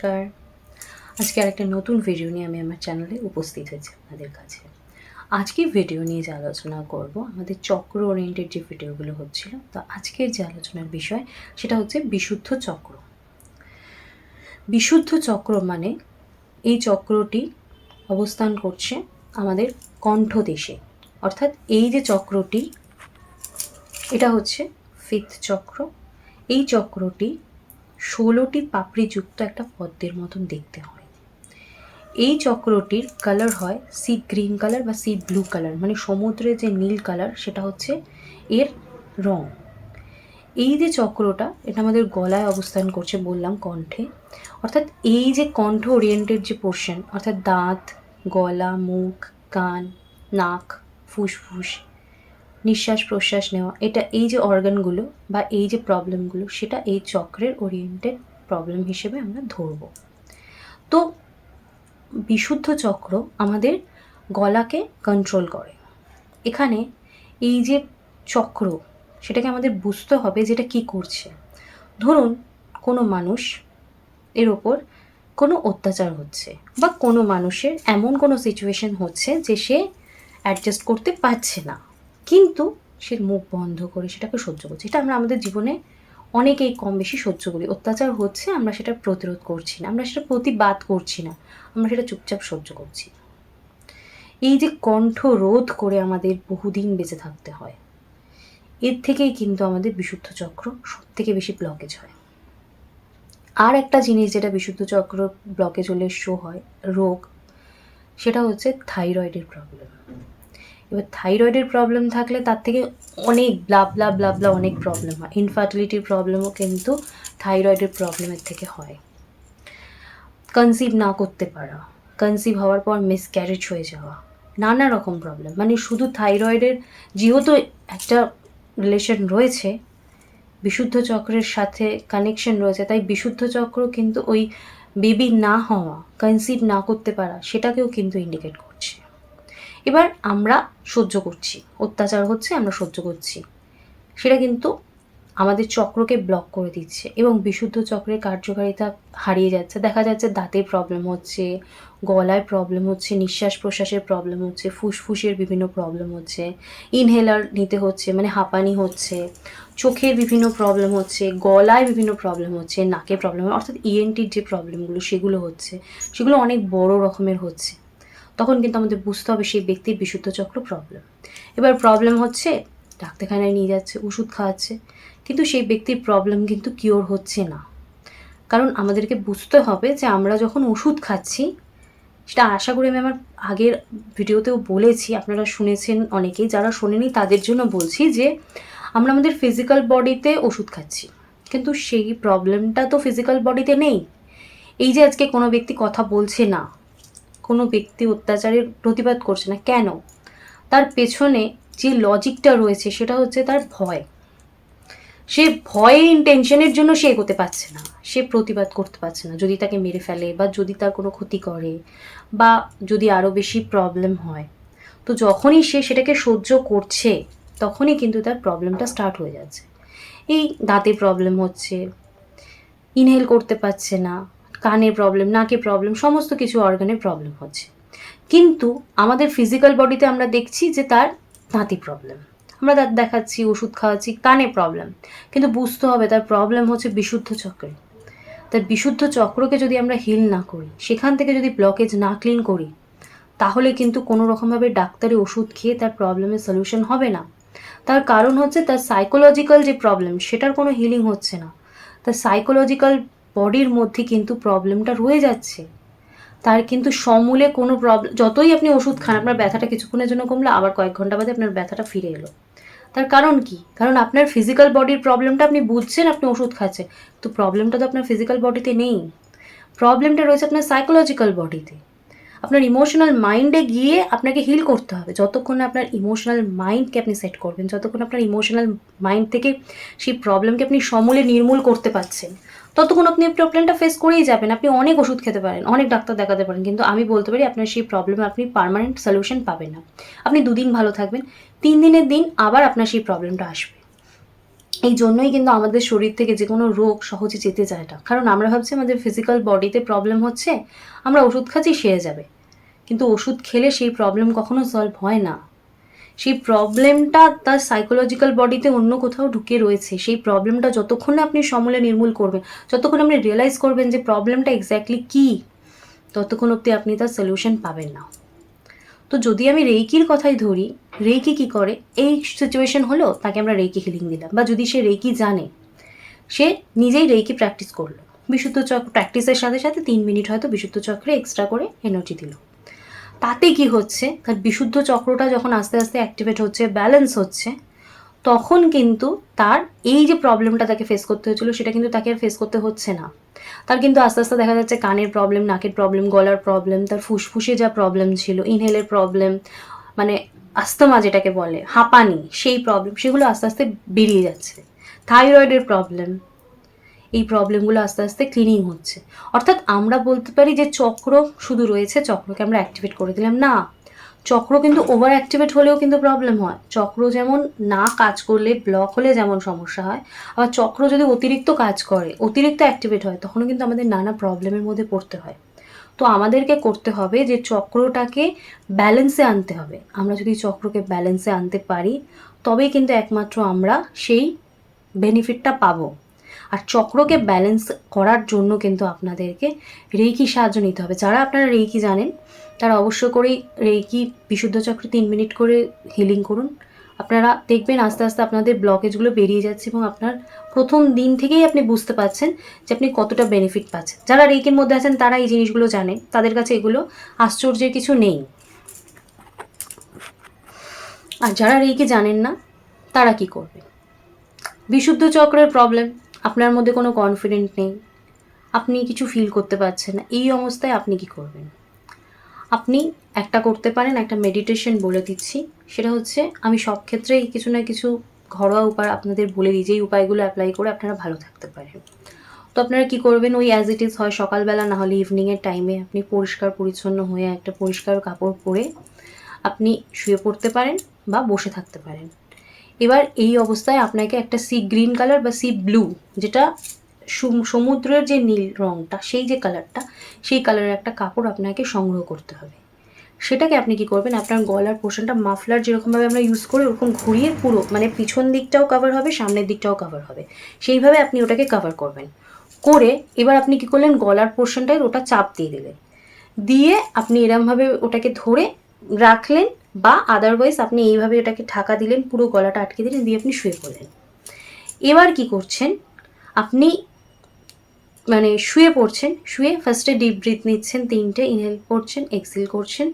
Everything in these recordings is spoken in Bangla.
নমস্কার। আজকে আরেকটা নতুন ভিডিও নিয়ে আমি আমার চ্যানেলে উপস্থিত হয়েছি আপনাদের কাছে। আজকের ভিডিও নিয়ে যে আলোচনা করব, আমাদের চক্র ওরিয়েন্টেড যে ভিডিওগুলো হচ্ছিল, তো আজকের যে আলোচনার বিষয় সেটা হচ্ছে বিশুদ্ধ চক্র। বিশুদ্ধ চক্র মানে এই চক্রটি অবস্থান করছে আমাদের কণ্ঠদেশে, অর্থাৎ এই যে চক্রটি, এটা হচ্ছে ফিফথ চক্র। এই চক্রটি 16টি পাপড়িযুক্ত একটা পদ্মের মতন দেখতে হয়। এই চক্রটির কালার হয় সি গ্রিন কালার বা সি ব্লু কালার, মানে সমুদ্রের যে নীল কালার সেটা হচ্ছে এর রং। এই যে চক্রটা, এটা আমাদের গলায় অবস্থান করছে, বললাম কণ্ঠে। অর্থাৎ এই যে কণ্ঠ ওরিয়েন্টেড যে পোর্শন, অর্থাৎ দাঁত, গলা, মুখ, কান, নাক, ফুসফুস, নিঃশ্বাস প্রশ্বাস নেওয়া, এটা এই যে অর্গানগুলো বা এই যে প্রবলেমগুলো, সেটা এই চক্রের ওরিয়েন্টেড প্রবলেম হিসেবে আমরা ধরব। তো বিশুদ্ধ চক্র আমাদের গলাকে কন্ট্রোল করে। এখানে এই যে চক্র, সেটাকে আমাদের বুঝতে হবে যেটা কী করছে। ধরুন কোনো মানুষ এর ওপর কোনো অত্যাচার হচ্ছে, বা কোনো মানুষের এমন কোনো সিচুয়েশন হচ্ছে যে সে অ্যাডজাস্ট করতে পারছে না, কিন্তু সে মুখ বন্ধ করে সেটাকে সহ্য করছে। এটা আমরা আমাদের জীবনে অনেকেই কম বেশি সহ্য করি। অত্যাচার হচ্ছে, আমরা সেটা প্রতিরোধ করছি না, আমরা সেটা প্রতিবাদ করছি না, আমরা সেটা চুপচাপ সহ্য করছি। এই যে কণ্ঠ রোধ করে আমাদের বহুদিন বেঁচে থাকতে হয়, এর থেকেই কিন্তু আমাদের বিশুদ্ধ চক্র সবথেকে বেশি ব্লকেজ হয়। আর একটা জিনিস যেটা বিশুদ্ধ চক্র ব্লকেজ হলে শো হয়, রোগ, সেটা হচ্ছে থাইরয়েডের প্রবলেম। এবার থাইরয়েডের প্রবলেম থাকলে তার থেকে অনেক ব্লা অনেক প্রবলেম হয়। ইনফার্টিলিটির প্রবলেমও কিন্তু থাইরয়েডের প্রবলেমের থেকে হয়। কনসিভ না করতে পারা, কনসিভ হওয়ার পর মিসক্যারেজ হয়ে যাওয়া, নানা রকম প্রবলেম। মানে শুধু থাইরয়েডের যেহেতু একটা রিলেশন রয়েছে, বিশুদ্ধ চক্রের সাথে কানেকশন রয়েছে, তাই বিশুদ্ধ চক্র কিন্তু ওই বেবি না হওয়া, কনসিভ না করতে পারা, সেটাকেও কিন্তু ইন্ডিকেট করছে। এবার আমরা সহ্য করছি, অত্যাচার হচ্ছে, আমরা সহ্য করছি, সেটা কিন্তু আমাদের চক্রকে ব্লক করে দিচ্ছে এবং বিশুদ্ধ চক্রের কার্যকারিতা হারিয়ে যাচ্ছে। দেখা যাচ্ছে দাঁতের প্রবলেম হচ্ছে, গলায় প্রবলেম হচ্ছে, নিঃশ্বাস প্রশ্বাসের প্রবলেম হচ্ছে, ফুসফুসের বিভিন্ন প্রবলেম হচ্ছে, ইনহেলার নিতে হচ্ছে, মানে হাঁপানি হচ্ছে, চোখের বিভিন্ন প্রবলেম হচ্ছে, গলায় বিভিন্ন প্রবলেম হচ্ছে, নাকে প্রবলেম, অর্থাৎ ইএনটির যে প্রবলেমগুলো সেগুলো হচ্ছে, সেগুলো অনেক বড় রকমের হচ্ছে। তখন কিন্তু আমাদের বুঝতে হবে সেই ব্যক্তির বিশুদ্ধ চক্র প্রবলেম। এবার প্রবলেম হচ্ছে, ডাক্তারখানায় নিয়ে যাচ্ছে, ওষুধ খাওয়াচ্ছে, কিন্তু সেই ব্যক্তির প্রবলেম কিন্তু কিওর হচ্ছে না। কারণ আমাদেরকে বুঝতে হবে যে আমরা যখন ওষুধ খাচ্ছি, সেটা আশা করি আমি আমার আগের ভিডিওতেও বলেছি, আপনারা শুনেছেন অনেকেই, যারা শোনেনি তাদের জন্য বলছি যে আমরা আমাদের ফিজিক্যাল বডিতে ওষুধ খাচ্ছি, কিন্তু সেই প্রবলেমটা তো ফিজিক্যাল বডিতে নেই। এই যে আজকে কোনো ব্যক্তি কথা বলছে না, কোনো ব্যক্তি অত্যাচারের প্রতিবাদ করছে না, কেন? তার পেছনে যে লজিকটা রয়েছে সেটা হচ্ছে তার ভয়। সে ভয়ে ইনটেনশনের জন্য সে এগোতে পারছে না, সে প্রতিবাদ করতে পারছে না। যদি তাকে মেরে ফেলে, বা যদি তার কোনো ক্ষতি করে, বা যদি আরও বেশি প্রবলেম হয়, তো যখনই সে সেটাকে সহ্য করছে, তখনই কিন্তু তার প্রবলেমটা স্টার্ট হয়ে যাচ্ছে। এই দাঁতে প্রবলেম হচ্ছে, ইনহেল করতে পারছে না, কানে প্রবলেম, নাকে প্রবলেম, সমস্ত কিছু অর্গানে প্রবলেম হচ্ছে। কিন্তু আমাদের ফিজিক্যাল বডিতে আমরা দেখছি যে তার দাঁতে প্রবলেম, আমরা দাঁত দেখাচ্ছি, ওষুধ খাওয়াচ্ছি, কানে প্রবলেম, কিন্তু বুঝতে হবে তার প্রবলেম হচ্ছে বিশুদ্ধ চক্রে। তার বিশুদ্ধ চক্রকে যদি আমরা হিল না করি, সেখান থেকে যদি ব্লকেজ না ক্লিন করি, তাহলে কিন্তু কোনো রকমভাবে ডাক্তারি ওষুধ খেয়ে তার প্রবলেমের সলিউশন হবে না। তার কারণ হচ্ছে তার সাইকোলজিক্যাল যে প্রবলেম, সেটার কোনো হিলিং হচ্ছে না। তার সাইকোলজিক্যাল বডির মধ্যে কিন্তু প্রবলেমটা রয়ে যাচ্ছে। তার কিন্তু সমূলে কোনো প্রবলেম, যতই আপনি ওষুধ খান, আপনার ব্যথাটা কিছুক্ষণের জন্য কমলো, আবার কয়েক ঘন্টা বাদে আপনার ব্যথাটা ফিরে এলো। তার কারণ কি? কারণ আপনার ফিজিক্যাল বডির প্রবলেমটা আপনি বুঝছেন, আপনি ওষুধ খাচ্ছেন, তো প্রবলেমটা তো আপনার ফিজিক্যাল বডিতে নেই। প্রবলেমটা রয়েছে আপনার সাইকোলজিক্যাল বডিতে। আপনার ইমোশনাল মাইন্ডে গিয়ে আপনাকে হিল করতে হবে। যতক্ষণ না আপনার ইমোশনাল মাইন্ডকে আপনি সেট করবেন, যতক্ষণ আপনার ইমোশনাল মাইন্ড থেকে সেই প্রবলেমকে আপনি সমূলে নির্মূল করতে পারছেন, ততক্ষণ আপনি প্রবলেমটা ফেস করেই যাবেন। আপনি অনেক ওষুধ খেতে পারেন, অনেক ডাক্তার দেখাতে পারেন, কিন্তু আমি বলতে পারি আপনার সেই প্রবলেমে আপনি পার্মানেন্ট সলিউশন পাবেন না। আপনি 2 দিন ভালো থাকবেন, 3 দিনের দিন আবার আপনার সেই প্রবলেমটা আসবে। এই জন্যই কিন্তু আমাদের শরীর থেকে যে কোনো রোগ সহজে যেতে চায় না, কারণ আমরা ভাবছি আমাদের ফিজিক্যাল বডিতে প্রবলেম হচ্ছে, আমরা ওষুধ খাচ্ছি সেরে যাবে, কিন্তু ওষুধ খেলে সেই প্রবলেম কখনো সলভ হয় না। সেই প্রবলেমটা তার সাইকোলজিক্যাল বডিতে অন্য কোথাও ঢুকে রয়েছে। সেই প্রবলেমটা যতক্ষণ আপনি সমূলে নির্মূল করবেন, যতক্ষণ আপনি রিয়েলাইজ করবেন যে প্রবলেমটা এক্স্যাক্টলি কী, ততক্ষণ অবধি আপনি তার সলিউশন পাবেন না। তো যদি আমি রেইকির কথাই ধরি, রেইকি কী করে, এই সিচুয়েশন হলো, তাকে আমরা রেইকি হিলিং দিলাম, বা যদি সে রেইকি জানে, সে নিজেই রেইকি প্র্যাকটিস করলো, বিশুদ্ধ চক্র প্র্যাকটিসের সাথে সাথে 3 মিনিট হয়তো বিশুদ্ধ চক্রে এক্সট্রা করে এনার্জি দিল। তাতে কি হচ্ছে, তার বিশুদ্ধ চক্রটা যখন আস্তে আস্তে অ্যাক্টিভেট হচ্ছে, ব্যালেন্স হচ্ছে, তখন কিন্তু তার এই যে প্রবলেমটা তাকে ফেস করতে হয়েছিল, সেটা কিন্তু তাকে আর ফেস করতে হচ্ছে না। তার কিন্তু আস্তে আস্তে দেখা যাচ্ছে কানের প্রবলেম, নাকের প্রবলেম, গলার প্রবলেম, তার ফুসফুসে যা প্রবলেম ছিল, ইনহেলের প্রবলেম, মানে আস্তমা যেটাকে বলে, হাঁপানি, সেই প্রবলেম, সেগুলো আস্তে আস্তে বেরিয়ে যাচ্ছে। থাইরয়েডের প্রবলেম, এই প্রবলেমগুলো আস্তে আস্তে ক্লিনিং হচ্ছে। অর্থাৎ আমরা বলতে পারি যে চক্র শুধু রয়েছে, চক্রকে আমরা অ্যাক্টিভেট করে দিলাম না। চক্র কিন্তু ওভার অ্যাক্টিভেট হলেও কিন্তু প্রবলেম হয়। চক্র যেমন না কাজ করলে, ব্লক হলে যেমন সমস্যা হয়, আবার চক্র যদি অতিরিক্ত কাজ করে, অতিরিক্ত অ্যাক্টিভেট হয়, তখনও কিন্তু আমাদের নানা প্রবলেমের মধ্যে পড়তে হয়। তো আমাদেরকে করতে হবে যে চক্রটাকে ব্যালেন্সে আনতে হবে। আমরা যদি চক্রকে ব্যালেন্সে আনতে পারি, তবেই কিন্তু একমাত্র আমরা সেই বেনিফিটটা পাবো। আর চক্রকে ব্যালেন্স করার জন্য কিন্তু আপনাদেরকে রেইকি সাহায্য নিতে হবে। যারা আপনারা রেইকি জানেন, তারা অবশ্য করেই রেইকি বিশুদ্ধ চক্রে 3 মিনিট করে হিলিং করুন। আপনারা দেখবেন আস্তে আস্তে আপনাদের ব্লকেজগুলো বেরিয়ে যাচ্ছে, এবং আপনার প্রথম দিন থেকেই আপনি বুঝতে পারছেন যে আপনি কতটা বেনিফিট পাচ্ছেন। যারা রেইকির মধ্যে আছেন তারা এই জিনিসগুলো জানেন, তাদের কাছে এগুলো আশ্চর্যের কিছু নেই। আর যারা রেইকি জানেন না, তারা কি করবে? বিশুদ্ধ চক্রের প্রবলেম, আপনার মধ্যে কোনো কনফিডেন্ট নেই, আপনি কিছু ফিল করতে পারছেন না, এই অবস্থায় আপনি কি করবেন? আপনি একটা করতে পারেন, একটা মেডিটেশন বলে দিচ্ছি, সেটা হচ্ছে, আমি সব ক্ষেত্রেই কিছু না কিছু ঘরোয়া উপায় আপনাদের বলে দিই, যেই উপায়গুলো অ্যাপ্লাই করে আপনারা ভালো থাকতে পারেন। তো আপনারা কি করবেন, ওই অ্যাজ ইট ইজ হয় সকালবেলা, না হলে ইভিনিংয়ের টাইমে আপনি পরিষ্কার পরিচ্ছন্ন হয়ে একটা পরিষ্কার কাপড় পরে আপনি শুয়ে পড়তে পারেন বা বসে থাকতে পারেন। এবার এই অবস্থায় আপনাকে একটা সি গ্রিন কালার বা সি ব্লু, যেটা সমুদ্রের যে নীল রঙটা, সেই যে কালারটা, সেই কালারের একটা কাপড় আপনাকে সংগ্রহ করতে হবে। সেটাকে আপনি কি করবেন, আপনার গলার পোর্শনটা মাফলার যেরকমভাবে আমরা ইউজ করি, ওরকম ঘুরিয়ে পুরো, মানে পিছন দিকটাও কভার হবে, সামনের দিকটাও কভার হবে, সেইভাবে আপনি ওটাকে কভার করবেন। করে এবার আপনি কি করলেন, গলার পোর্শনটায় ওটা চাপ দিয়ে দিলেন, দিয়ে আপনি এরমভাবে ওটাকে ধরে রাখলেন, বা আদারওয়াইজ আপনি এইভাবে এটাকে ঢাকা দিলেন, পুরো গলাটা আটকে দিলেন, দিয়ে আপনি শুয়ে পড়লেন। এবার কি করছেন, আপনি মানে শুয়ে পড়ছেন, শুয়ে ফার্স্টে ডিপ ব্রিথ নিচ্ছেন, 3টে ইনহেল করছেন, এক্সহেল করছেন,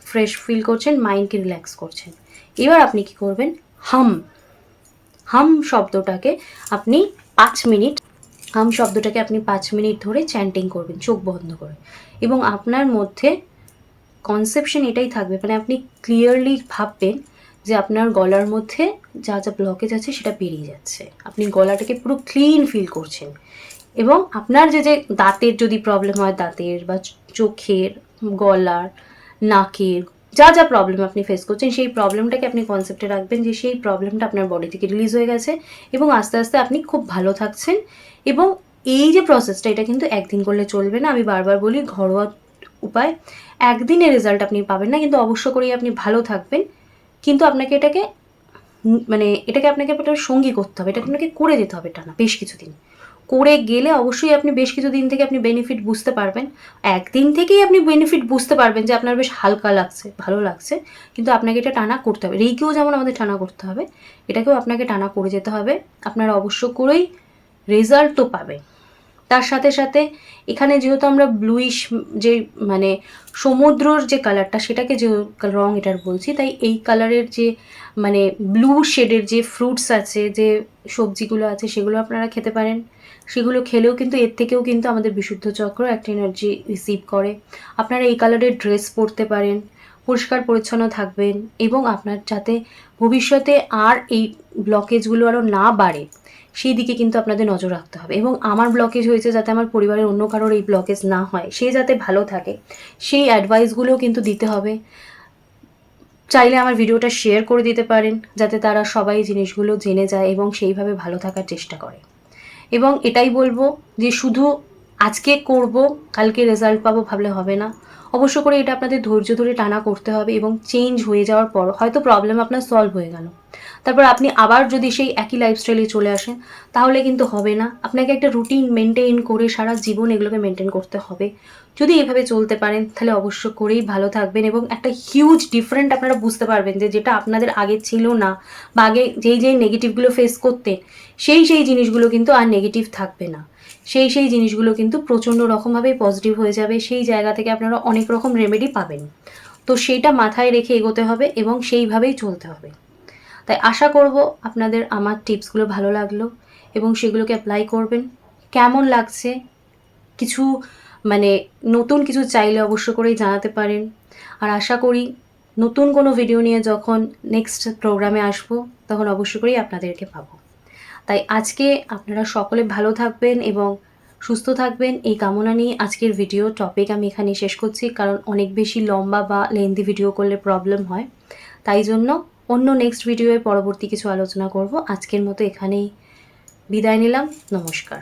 ফ্রেশ ফিল করছেন, মাইন্ডকে রিল্যাক্স করছেন। এবার আপনি কি করবেন, হাম হাম শব্দটাকে আপনি 5 মিনিট, হাম শব্দটাকে আপনি 5 মিনিট ধরে চ্যান্টিং করবেন চোখ বন্ধ করে, এবং আপনার মধ্যে কনসেপশন এটাই থাকবে, মানে আপনি ক্লিয়ারলি ভাববেন যে আপনার গলার মধ্যে যা যা ব্লকেজ আছে সেটা বেরিয়ে যাচ্ছে, আপনি গলাটাকে পুরো ক্লিন ফিল করছেন, এবং আপনার যে যে দাঁতের যদি প্রবলেম হয়, দাঁতের বা চোখের, গলার, নাকের যা যা প্রবলেম আপনি ফেস করছেন, সেই প্রবলেমটাকে আপনি কনসেপ্টে রাখবেন যে সেই প্রবলেমটা আপনার বডি থেকে রিলিজ হয়ে গেছে, এবং আস্তে আস্তে আপনি খুব ভালো থাকছেন। এবং এই যে প্রসেসটা, এটা কিন্তু একদিন করলে চলবে না, আমি বারবার বলি ঘরোয়া উপায়, একদিনে রেজাল্ট আপনি পাবেন না, কিন্তু অবশ্য করেই আপনি ভালো থাকবেন। কিন্তু আপনাকে এটাকে মানে এটাকে আপনাকে একটা সঙ্গী করতে হবে, এটাকে আপনাকে করে যেতে হবে টানা বেশ কিছুদিন। করে গেলে অবশ্যই আপনি বেশ কিছু দিন থেকে আপনি বেনিফিট বুঝতে পারবেন। একদিন থেকেই আপনি বেনিফিট বুঝতে পারবেন যে আপনার বেশ হালকা লাগছে, ভালো লাগছে, কিন্তু আপনাকে এটা টানা করতে হবে। রেইকিও যেমন আমাদের টানা করতে হবে, এটাকেও আপনাকে টানা করে যেতে হবে, আপনারা অবশ্য করেই রেজাল্টও পাবেন। তার সাথে সাথে এখানে যেহেতু আমরা ব্লুইশ, যে মানে সমুদ্রর যে কালারটা, সেটাকে যে রং এটার বলছি, তাই এই কালারের যে মানে ব্লু শেডের যে ফ্রুটস আছে, যে সবজিগুলো আছে, সেগুলো আপনারা খেতে পারেন। সেগুলো খেলেও কিন্তু এর থেকেও কিন্তু আমাদের বিশুদ্ধ চক্র একটা এনার্জি রিসিভ করে। আপনারা এই কালারের ড্রেস পরতে পারেন, পরিষ্কার পরিচ্ছন্ন থাকবেন, এবং আপনার যাতে ভবিষ্যতে আর এই ব্লকেজগুলো আরও না বাড়ে, সেই দিকে কিন্তু আপনাদের নজর রাখতে হবে। এবং আমার ব্লকেজ হয়েছে, যাতে আমার পরিবারের অন্য কারোর এই ব্লকেজ না হয়, সে যাতে ভালো থাকে, সেই অ্যাডভাইসগুলোও কিন্তু দিতে হবে। চাইলে আমার ভিডিওটা শেয়ার করে দিতে পারেন, যাতে তারা সবাই জিনিসগুলো জেনে যায় এবং সেইভাবে ভালো থাকার চেষ্টা করে। এবং এটাই বলবো যে শুধু আজকে করব কালকে রেজাল্ট পাবো ভাবলে হবে না। অবশ্য করে এটা আপনাদের ধৈর্য ধরে টানা করতে হবে এবং চেঞ্জ হয়ে যাওয়ার পর হয়তো প্রবলেম আপনার সলভ হয়ে গেল, তারপর আপনি আবার যদি সেই একই লাইফস্টাইলে চলে আসেন তাহলে কিন্তু হবে না। আপনাকে একটা রুটিন মেনটেন করে সারা জীবন এগুলোকে মেনটেন করতে হবে। যদি এভাবে চলতে পারেন তাহলে অবশ্য করেই ভালো থাকবেন এবং একটা হিউজ ডিফারেন্ট আপনারা বুঝতে পারবেন যে যেটা আপনাদের আগে ছিল না, বা আগে যেই নেগেটিভগুলো ফেস করতেন সেই জিনিসগুলো কিন্তু আর নেগেটিভ থাকবে না। সেই জিনিসগুলো কিন্তু প্রচণ্ড রকমভাবেই পজিটিভ হয়ে যাবে। সেই জায়গা থেকে আপনারা অনেক রকম রেমেডি পাবেন। তো সেইটা মাথায় রেখে এগোতে হবে এবং সেইভাবেই চলতে হবে। তাই আশা করব আপনাদের আমার টিপসগুলো ভালো লাগলো এবং সেগুলোকে অ্যাপ্লাই করবেন। কেমন লাগছে কিছু নতুন কিছু চাইলে অবশ্য করেই জানাতে পারেন। আর আশা করি নতুন কোনো ভিডিও নিয়ে যখন নেক্সট প্রোগ্রামে আসবো তখন অবশ্য করেই আপনাদেরকে পাবো। তাই আজকে আপনারা সকলে ভালো থাকবেন এবং সুস্থ থাকবেন এই কামনা নিয়ে আজকের ভিডিও টপিক আমি এখানে শেষ করছি, কারণ অনেক বেশি লম্বা বা লেন্দি ভিডিও করলে প্রবলেম হয়। তাই জন্য অন্য নেক্সট ভিডিওয়ে পরবর্তী কিছু আলোচনা করব। আজকের মতো এখানেই বিদায় নিলাম। নমস্কার।